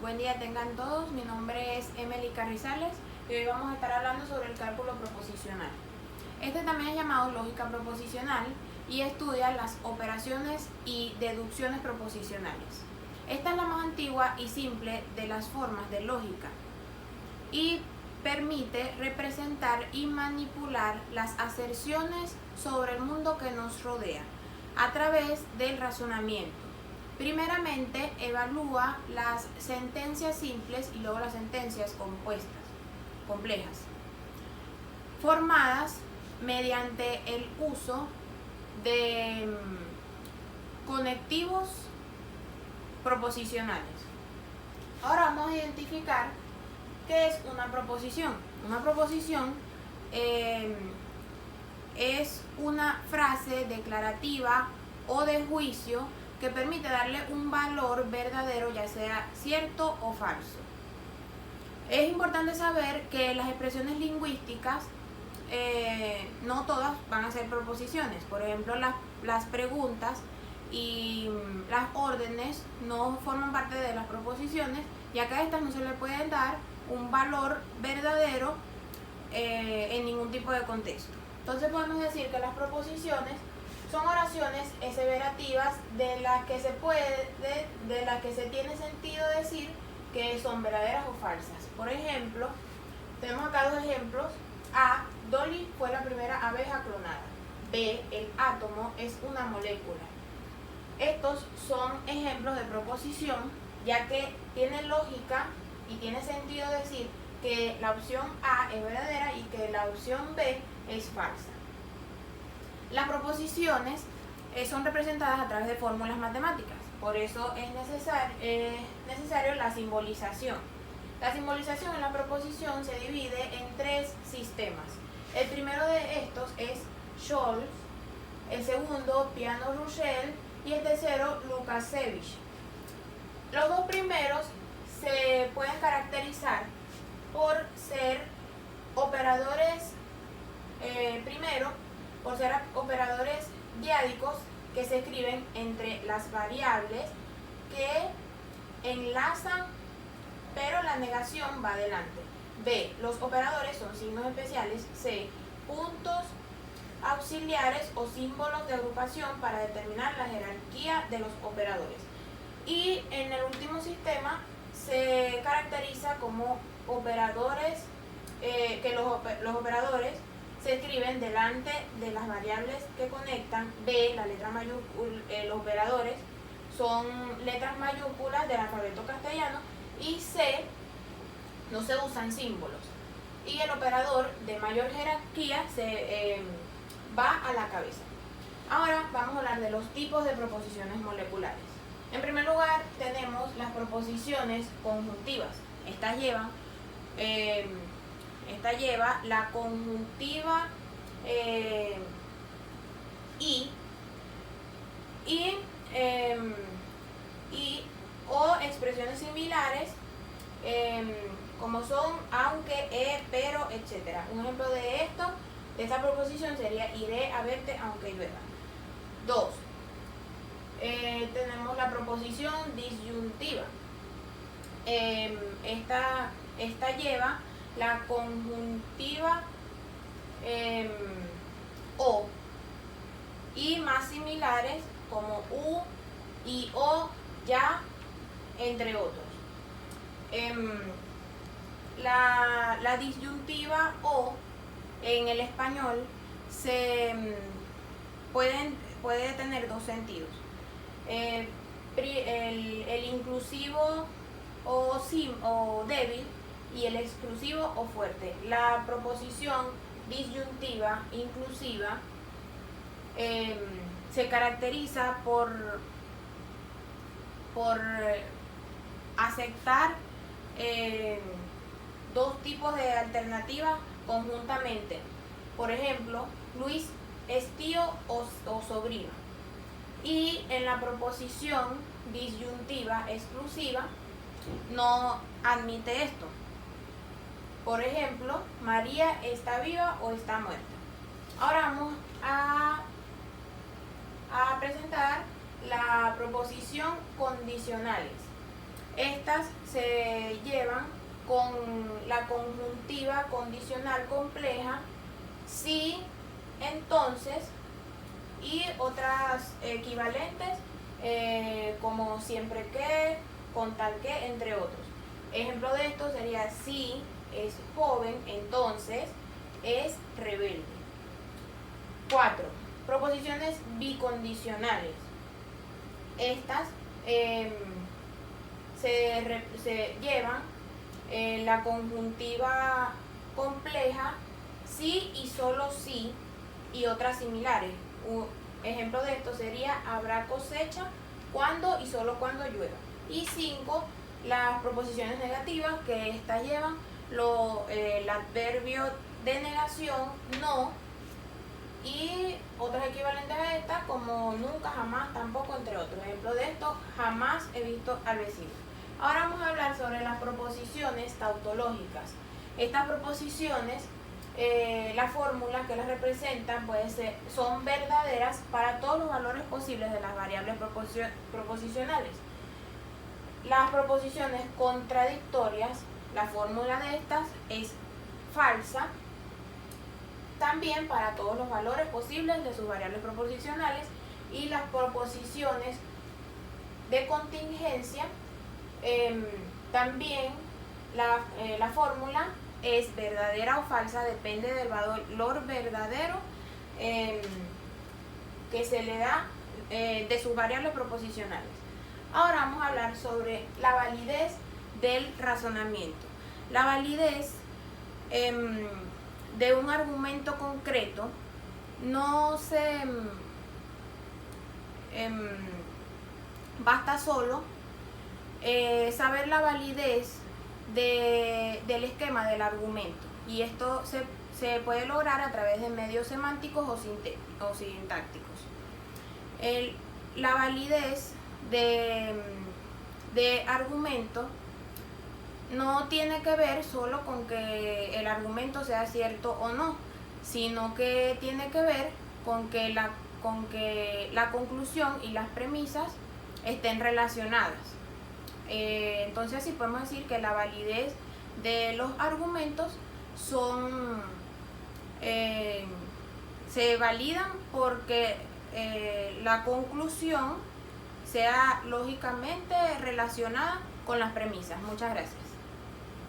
Buen día tengan todos, mi nombre es Emily Carrizales y hoy vamos a estar hablando sobre el cálculo proposicional. Este también es llamado lógica proposicional y estudia las operaciones y deducciones proposicionales. Esta es la más antigua y simple de las formas de lógica y permite representar y manipular las aserciones sobre el mundo que nos rodea a través del razonamiento. Primeramente, evalúa las sentencias simples y luego las sentencias complejas, formadas mediante el uso de conectivos proposicionales. Ahora vamos a identificar qué es una proposición. Una proposición es una frase declarativa o de juicio que permite darle un valor verdadero, ya sea cierto o falso. Es importante saber que las expresiones lingüísticas no todas van a ser proposiciones. Por ejemplo, las preguntas y las órdenes no forman parte de las proposiciones, ya que a estas no se le puede dar un valor verdadero en ningún tipo de contexto. Entonces podemos decir que las proposiciones son oraciones aseverativas de las que se tiene sentido decir que son verdaderas o falsas. Por ejemplo, tenemos acá dos ejemplos. A. Dolly fue la primera abeja clonada. B. El átomo es una molécula. Estos son ejemplos de proposición, ya que tiene lógica y tiene sentido decir que la opción A es verdadera y que la opción B es falsa. Las proposiciones son representadas a través de fórmulas matemáticas, por eso es necesario la simbolización. La simbolización en la proposición se divide en tres sistemas. El primero de estos es Scholz, el segundo Peano-Russell y el tercero Lukasiewicz. Los dos primeros se pueden caracterizar por ser operadores, por ser operadores diádicos que se escriben entre las variables que enlazan, pero la negación va adelante. B. Los operadores son signos especiales. C. Puntos auxiliares o símbolos de agrupación para determinar la jerarquía de los operadores. Y en el último sistema se caracteriza como operadores, los operadores se escriben delante de las variables que conectan. B. La letra mayúscula, los operadores son letras mayúsculas del alfabeto castellano. Y C. No se usan símbolos. Y el operador de mayor jerarquía va a la cabeza. Ahora vamos a hablar de los tipos de proposiciones moleculares. En primer lugar tenemos las proposiciones conjuntivas. Esta lleva la conjuntiva o expresiones similares como son aunque, pero, etc. Un ejemplo de esta proposición sería iré a verte aunque llueva. 2. Tenemos la proposición disyuntiva. Esta lleva la conjuntiva o y más similares como u y o, ya, entre otros. La disyuntiva o en el español puede tener dos sentidos. El inclusivo o débil y el exclusivo o fuerte. La proposición disyuntiva inclusiva se caracteriza por aceptar dos tipos de alternativas conjuntamente. Por ejemplo, Luis es tío o sobrino. Y en la proposición disyuntiva exclusiva no admite esto. Por ejemplo, María está viva o está muerta. Ahora vamos a presentar la proposición condicionales. Estas se llevan con la conjuntiva condicional compleja, si, entonces, y otras equivalentes como siempre que, con tal que, entre otros. Ejemplo de esto sería: si es joven, entonces es rebelde. 4. Proposiciones bicondicionales. Estas se llevan la conjuntiva compleja si y solo si y otras similares. Un ejemplo de esto sería: habrá cosecha cuando y solo cuando llueva. Y 5. Las proposiciones negativas, que estas llevan el adverbio de negación no y otros equivalentes a estas como nunca, jamás, tampoco, entre otros. Ejemplo de esto: jamás he visto al vecino. Ahora vamos a hablar sobre las proposiciones tautológicas. Estas proposiciones, las fórmulas que las representan son verdaderas para todos los valores posibles de las variables proposicionales. Las proposiciones contradictorias, la fórmula de estas es falsa también para todos los valores posibles de sus variables proposicionales. Y las proposiciones de contingencia, también la fórmula es verdadera o falsa, depende del valor verdadero que se le da de sus variables proposicionales. Ahora vamos a hablar sobre la validez del razonamiento. La validez de un argumento concreto no se basta solo saber la validez del esquema del argumento, y esto se puede lograr a través de medios semánticos o sintácticos. La validez de argumento no tiene que ver solo con que el argumento sea cierto o no, sino que tiene que ver con que la conclusión y las premisas estén relacionadas. Entonces sí podemos decir que la validez de los argumentos se validan porque la conclusión sea lógicamente relacionada con las premisas. Muchas gracias.